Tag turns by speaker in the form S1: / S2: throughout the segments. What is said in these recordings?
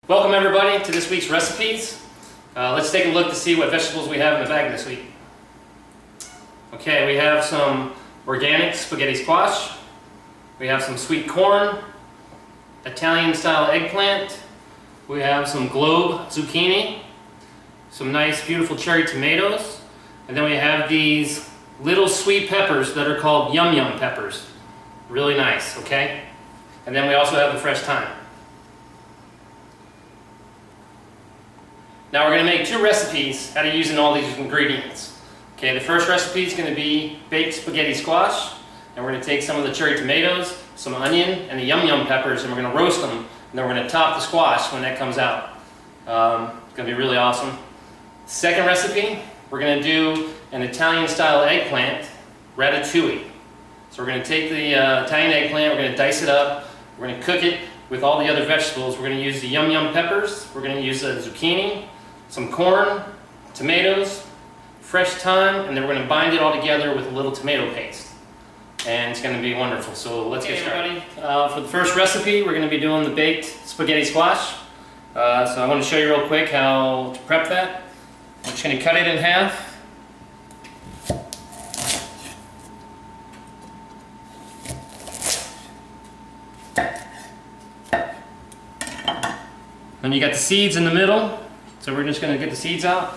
S1: Welcome everybody to this week's recipes. Let's take a look to see what vegetables we have in the bag this week. Okay, we have some organic spaghetti squash. We have some sweet corn, Italian style eggplant. We have some globe zucchini, some nice beautiful cherry tomatoes, and then we have these little sweet peppers that are called yum yum peppers. Really nice, okay? And then we also have the fresh thyme. Now we're going to make two recipes out of using all these ingredients. Okay, the first recipe is going to be baked spaghetti squash, and we're going to take some of the cherry tomatoes, some onion, and the yum yum peppers, and we're going to roast them, and then we're going to top the squash when that comes out. It's going to be really awesome. Second recipe, we're going to do an Italian style eggplant ratatouille. So we're going to take the Italian eggplant, we're going to dice it up, we're going to cook it with all the other vegetables. We're going to use the yum yum peppers, we're going to use the zucchini, some corn, tomatoes, fresh thyme, and then we're going to bind it all together with a little tomato paste. And it's going to be wonderful. So let's get started. For the first recipe, we're going to be doing the baked spaghetti squash. So I want to show you real quick how to prep that. I'm just going to cut it in half. And you got the seeds in the middle. So we're just going to get the seeds out.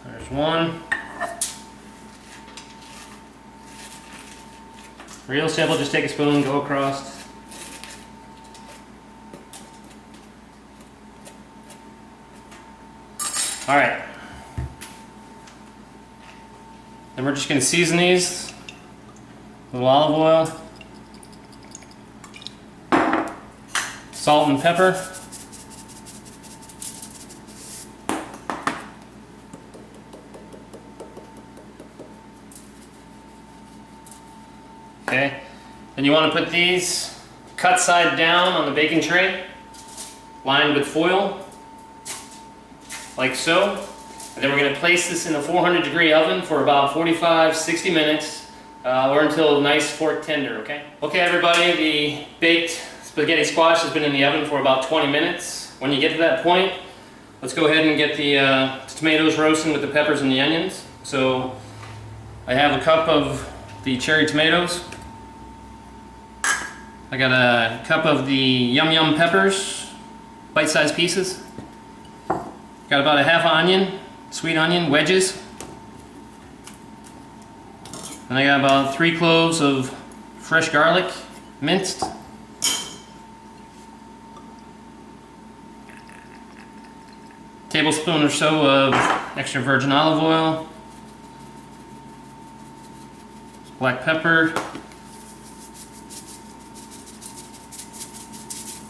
S1: There's one. Real simple, just take a spoon, go across. All right. Then we're just going to season these with olive oil, salt and pepper. Okay. Then you want to put these cut side down on the baking tray, lined with foil, like so. And then we're going to place this in a 400-degree oven for about 45-60 minutes or until nice fork tender, okay? Okay everybody, the baked spaghetti squash has been in the oven for about 20 minutes. When you get to that point, let's go ahead and get the tomatoes roasting with the peppers and the onions. So I have a cup of the cherry tomatoes. I got a cup of the yum yum peppers, bite-sized pieces. Got about a half an onion, sweet onion, wedges. And I got about 3 cloves of fresh garlic, minced. Tablespoon or so of extra virgin olive oil. Black pepper.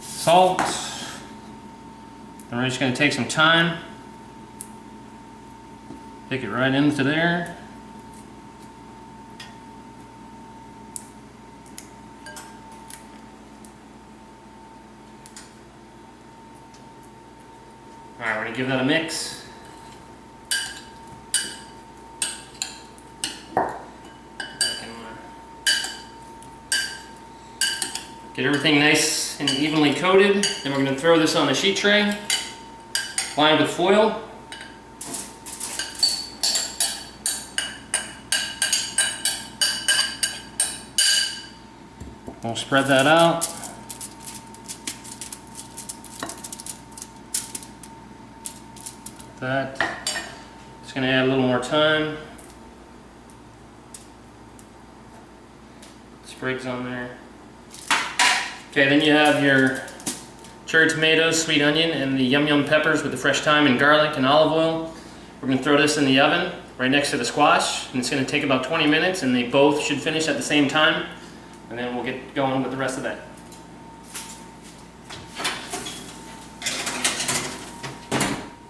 S1: Salt. And we're just going to take some thyme. Take it right into there. Alright, we're going to give that a mix. Get everything nice and evenly coated. Then we're going to throw this on the sheet tray, lined with foil. We'll spread that out. It's going to add a little more thyme. Sprigs on there. Okay, then you have your cherry tomatoes, sweet onion, and the yum yum peppers with the fresh thyme and garlic and olive oil. We're going to throw this in the oven right next to the squash, and it's going to take about 20 minutes, and they both should finish at the same time. And then we'll get going with the rest of that.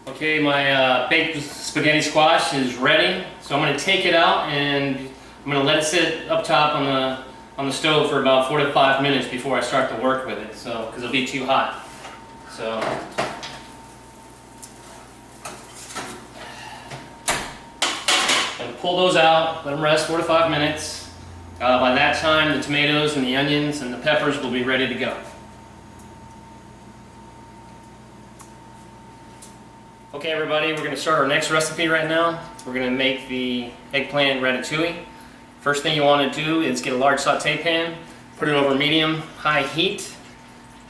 S1: Okay, my baked spaghetti squash is ready. So I'm going to take it out and I'm going to let it sit up top on the stove for about 4 to 5 minutes before I start to work with it. So, because it'll be too hot. So pull those out, let them rest 4 to 5 minutes. By that time, the tomatoes and the onions and the peppers will be ready to go. Okay everybody, we're going to start our next recipe right now. We're going to make the eggplant ratatouille. First thing you want to do is get a large saute pan, put it over medium-high heat,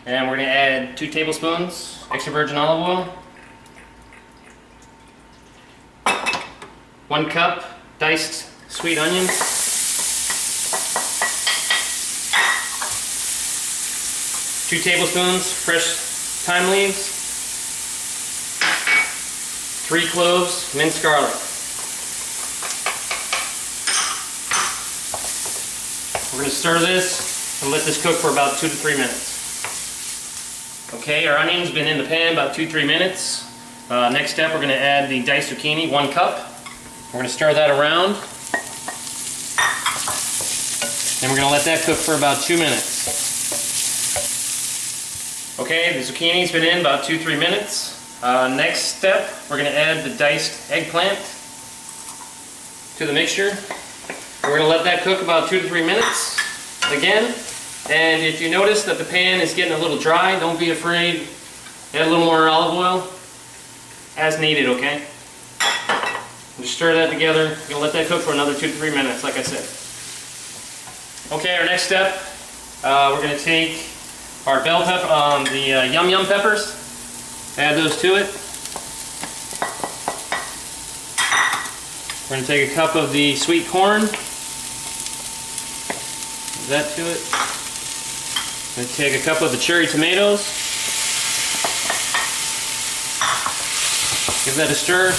S1: and we're going to add 2 tablespoons extra virgin olive oil, 1 cup diced sweet onions, 2 tablespoons fresh thyme leaves, 3 cloves minced garlic. We're going to stir this and let this cook for about 2 to 3 minutes. Okay, our onion's been in the pan about 2-3 minutes. Next step, we're going to add the diced zucchini, 1 cup. We're going to stir that around. And we're going to let that cook for about 2 minutes. Okay, the zucchini's been in about 2-3 minutes. Next step, we're going to add the diced eggplant to the mixture. We're going to let that cook about 2 to 3 minutes again. And if you notice that the pan is getting a little dry, don't be afraid. Add a little more olive oil as needed, okay? Just stir that together. We're going to let that cook for another 2 to 3 minutes, like I said. Okay, our next step, we're going to take our bell pepper, the yum yum peppers. Add those to it. We're going to take a cup of the sweet corn. Add that to it. We're going to take a cup of the cherry tomatoes. Give that a stir.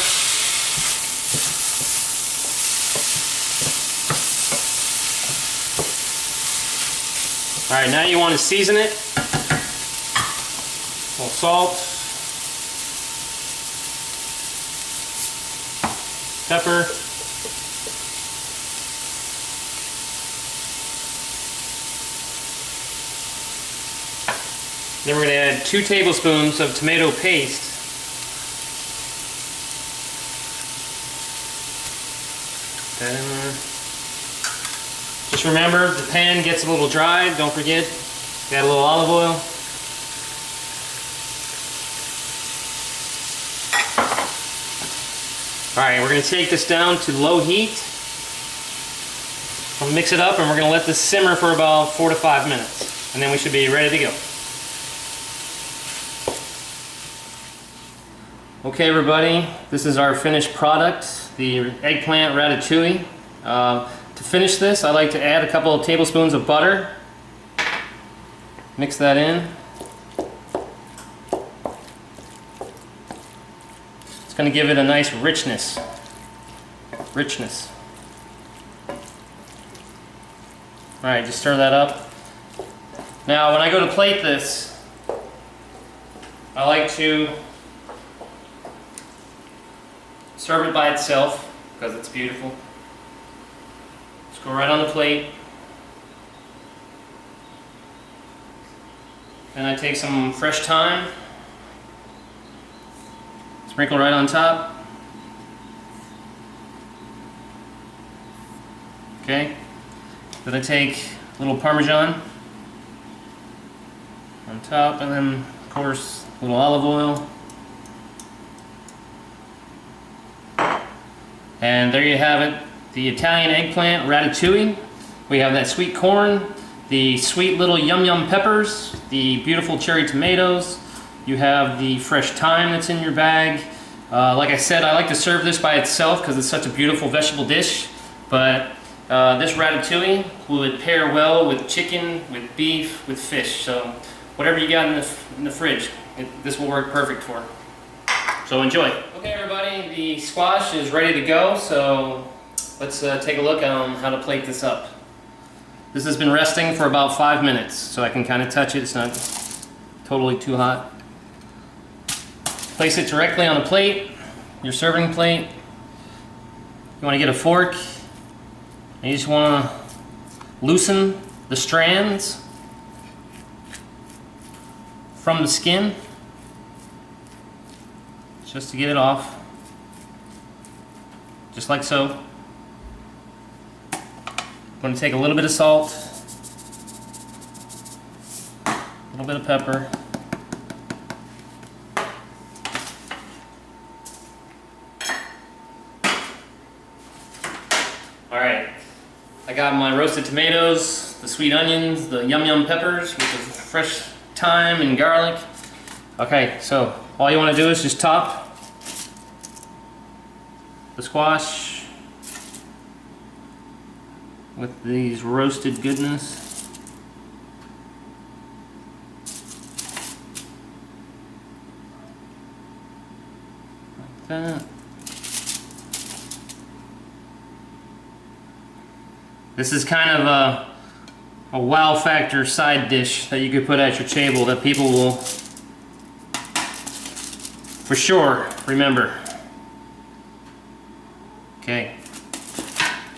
S1: Alright, now you want to season it. A little salt. Pepper, then we're going to add 2 tablespoons of tomato paste. Put that in there. Just remember, the pan gets a little dry, don't forget, add a little olive oil. Alright, we're going to take this down to low heat. We'll mix it up and we're going to let this simmer for about 4 to 5 minutes. And then we should be ready to go. Okay everybody, this is our finished product, the eggplant ratatouille. To finish this, I like to add a couple of tablespoons of butter. Mix that in. Going to give it a nice richness. Alright, just stir that up. Now when I go to plate this, I like to serve it by itself because it's beautiful. Just go right on the plate. And I take some fresh thyme. Sprinkle right on top. Okay. Then I take a little Parmesan on top, and then of course a little olive oil. And there you have it, the Italian eggplant ratatouille. We have that sweet corn, the sweet little yum yum peppers, the beautiful cherry tomatoes. You have the fresh thyme that's in your bag. Like I said, I like to serve this by itself because it's such a beautiful vegetable dish. But this ratatouille would pair well with chicken, with beef, with fish. So whatever you got in the fridge, this will work perfect for. So enjoy. Okay everybody, the squash is ready to go. So let's take a look on how to plate this up. This has been resting for about 5 minutes, so I can kind of touch it. It's not totally too hot. Place it directly on a plate, your serving plate. You want to get a fork, and you just want to loosen the strands from the skin, just to get it off, just like so. I'm going to take a little bit of salt, a little bit of pepper, alright, I got my roasted tomatoes, the sweet onions, the yum yum peppers with the fresh thyme and garlic. Okay, so all you want to do is just top the squash with these roasted goodness. Like that. This is kind of a wow factor side dish that you could put at your table that people will for sure remember. Okay,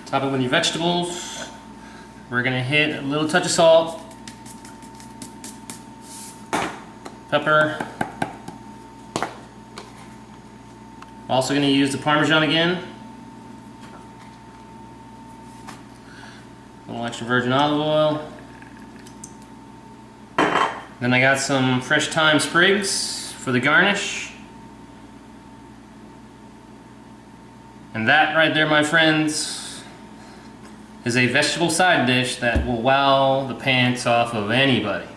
S1: top it with your vegetables. We're gonna hit a little touch of salt, pepper. Also gonna use the Parmesan again. A little extra virgin olive oil. Then I got some fresh thyme sprigs for the garnish. And that right there, my friends, is a vegetable side dish that will wow the pants off of anybody.